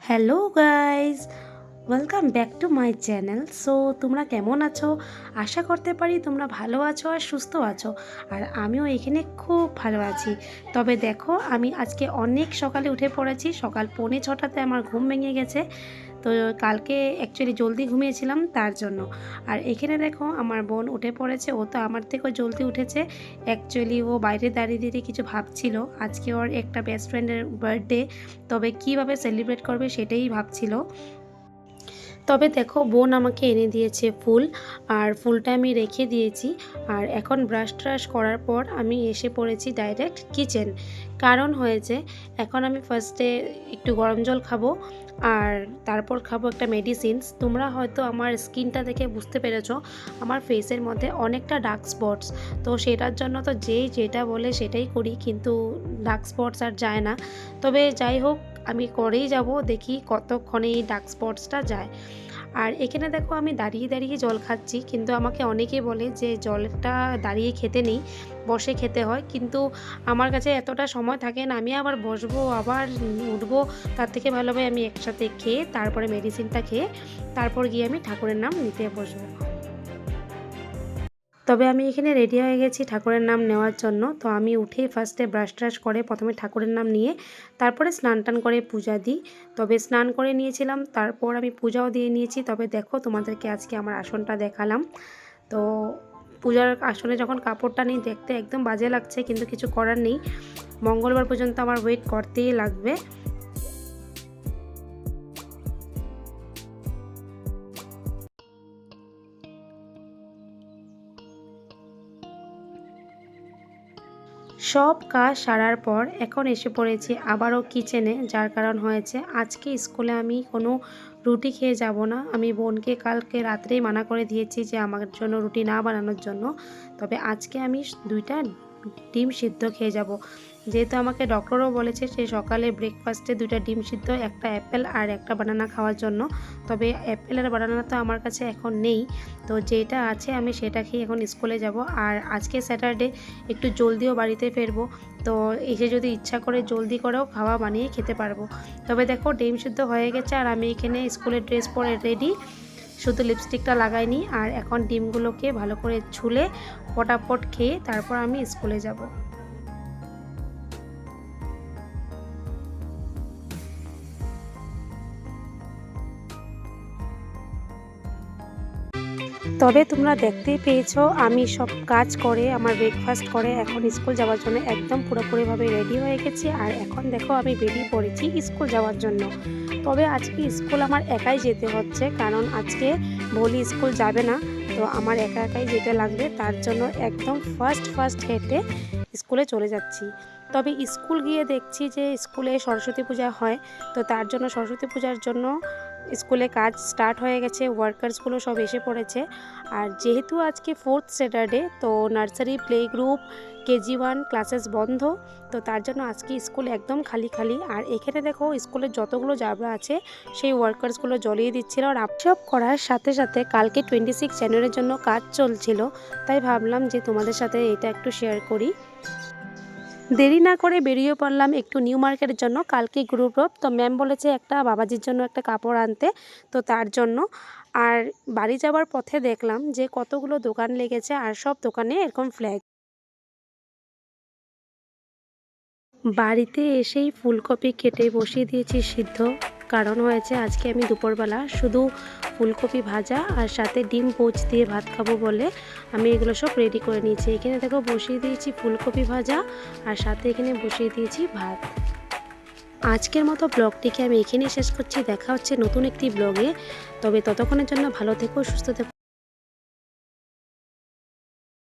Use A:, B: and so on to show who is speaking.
A: Hello guys, welcome back to my channel. So তোমরা কেমন আছো? আশা করতে পারি তোমরা ভালো আছো আর সুস্থ আছো। আর আমিও এখানে খুব ভালো আছি। তবে দেখো, আমি আজকে অনেক সকালে উঠে পড়েছি। সকাল 6:45 আমার ঘুম ভেঙে গেছে। তো কালকে অ্যাকচুয়ালি জলদি ঘুমিয়েছিলাম তার জন্য। আর এখানে দেখো আমার বোন উঠে পড়েছে। ও তো আমার থেকেও জলদি উঠেছে। অ্যাকচুয়ালি ও বাইরে দাঁড়িয়ে দাঁড়িয়ে কিছু ভাবছিল। আজকে ওর একটা বেস্ট ফ্রেন্ডের বার্থডে, তবে কিভাবে সেলিব্রেট করবে সেটাই ভাবছিল। তবে দেখো, বোন আমাকে এনে দিয়েছে ফুল, আর ফুলটা আমি রেখে দিয়েছি। আর এখন ব্রাশ ট্রাশ করার পর আমি এসে পড়েছি ডাইরেক্ট কিচেন। কারণ হয়েছে, এখন আমি ফার্স্টে একটু গরম জল খাবো, আর তারপর খাবো একটা মেডিসিনস। তোমরা হয়তো আমার স্কিনটা দেখে বুঝতে পেরেছো, আমার ফেসের মধ্যে অনেকটা ডার্ক স্পটস। তো সেটার জন্য তো যেই যেটা বলে সেটাই করি, কিন্তু ডার্ক স্পটস আর যায় না। তবে যাই হোক, আমি করেই যাব, দেখি কতক্ষণে এই ডার্ক স্পটসটা যায়। আর এখানে দেখো, আমি দাঁড়িয়ে দাঁড়িয়ে জল খাচ্ছি, কিন্তু আমাকে অনেকেই বলে যে জলটা দাঁড়িয়ে খেতে নেই, বসে খেতে হয়। কিন্তু আমার কাছে এতটা সময় থাকে না, আমি আবার বসবো আবার উঠবো। তার থেকে ভালো হবে আমি একসাথে খেয়ে তারপরে মেডিসিনটা খেয়ে তারপর গিয়ে আমি ঠাকুরের নাম নিতে বসবো। তবে আমি এখানে রেডি হয়ে গেছি ঠাকুরের নাম নেওয়ার জন্য। তো আমি উঠেই ফার্স্টে ব্রাশ ট্রাশ করে প্রথমে ঠাকুরের নাম নিয়ে তারপরে স্নান টান করে পূজা দিই। তবে স্নান করে নিয়েছিলাম, তারপর আমি পূজাও দিয়ে নিয়েছি। তবে দেখো, তোমাদেরকে আজকে আমার আসনটা দেখালাম। তো পূজার আসনে যখন কাপড়টা নিই, দেখতে একদম বাজে লাগছে, কিন্তু কিছু করার নেই। মঙ্গলবার পর্যন্ত আমার ওয়েট করতেই লাগবে। সব কাজ সারার পর এখন এসে পড়েছি আবারও কিচেনে। যার কারণ হয়েছে, আজকে স্কুলে আমি কোনো রুটি খেয়ে যাব না। আমি বোনকে কালকে রাত্রেই মানা করে দিয়েছি যে আমার জন্য রুটি না বানানোর জন্য। তবে আজকে আমি 2টা ডিম সিদ্ধ খেয়ে যাব। যেহেতু আমাকে ডক্টরও বলেছে সে সকালে ব্রেকফাস্টে 2টা ডিম সিদ্ধ, একটা অ্যাপেল আর একটা বানানা খাওয়ার জন্য। তবে অ্যাপেল আর বানানা তো আমার কাছে এখন নেই। তো যেটা আছে আমি সেটা খেয়ে এখন স্কুলে যাব। আর আজকে স্যাটারডে, একটু জলদিও বাড়িতে ফিরবো। তো এসে যদি ইচ্ছা করে জলদি করেও খাওয়া বানিয়ে খেতে পারবো। তবে দেখো, ডিম সিদ্ধ হয়ে গেছে আর আমি এখানে স্কুলের ড্রেস পরে রেডি। শুধু লিপস্টিকটা লাগাইনি। আর এখন ডিমগুলোকে ভালো করে ছুলে ফটাফট খেয়ে তারপর আমি স্কুলে যাব। তবে তোমরা দেখতেই পেয়েছো, আমি সব কাজ করে আমার ব্রেকফাস্ট করে এখন স্কুল যাওয়ার জন্য একদম পুরোপুরিভাবে রেডি হয়ে গেছি। আর এখন দেখো, আমি বেরিয়ে পড়েছি স্কুল যাওয়ার জন্য। তবে আজকে স্কুল আমার একাই যেতে হচ্ছে, কারণ আজকে ভোলি স্কুল যাবে না। তো আমার একা একাই যেতে লাগবে, তার জন্য একদম ফার্স্ট হেঁটে স্কুলে চলে যাচ্ছি। তবে স্কুল গিয়ে দেখছি যে স্কুলে সরস্বতী পূজা হয়। তো তার জন্য সরস্বতী পূজার জন্য স্কুলে কাজ স্টার্ট হয়ে গেছে, ওয়ার্কার্সগুলো সব এসে পড়েছে। আর যেহেতু আজকে 4th স্যাটারডে, তো nursery, play group, KG1 classes বন্ধ। তো তার জন্য আজকে স্কুল একদম খালি খালি। আর এখানে দেখো, স্কুলের যতগুলো জাবরা আছে সেই ওয়ার্কার্সগুলো জ্বলিয়ে দিচ্ছিল। আর সব করার সাথে সাথে কালকে 26 জানুয়ারির জন্য কাজ চলছিল, তাই ভাবলাম যে তোমাদের সাথে এটা একটু শেয়ার করি। দেরি না করে বেরিয়ে পড়লাম একটু নিউ মার্কেটের জন্য। কালকে গ্রুপ অফ, তো ম্যাম বলেছে একটা বাবাজির জন্য একটা কাপড় আনতে, তো তার জন্য। আর বাড়ি যাওয়ার পথে দেখলাম যে কতগুলো দোকান লেগেছে, আর সব দোকানে এরকম ফ্ল্যাগ। বাড়িতে এসেই ফুলকপি কেটে বসিয়ে দিয়েছি সিদ্ধ। কারণ হয়েছে, আজকে আমি দুপুরবেলা শুধু ফুলকপি ভাজা আর সাথে ডিম পোচ দিয়ে ভাত খাবো বলে আমি এগুলো সব রেডি করে নিয়েছি। এখানে দেখো, বসিয়ে দিয়েছি ফুলকপি ভাজা আর সাথে এখানে বসিয়ে দিয়েছি ভাত। আজকের মতো ব্লগটিকে আমি এখানেই শেষ করছি। দেখা হচ্ছে নতুন একটি ব্লগে। তবে ততক্ষণের জন্য ভালো থেকো, সুস্থ থেকো।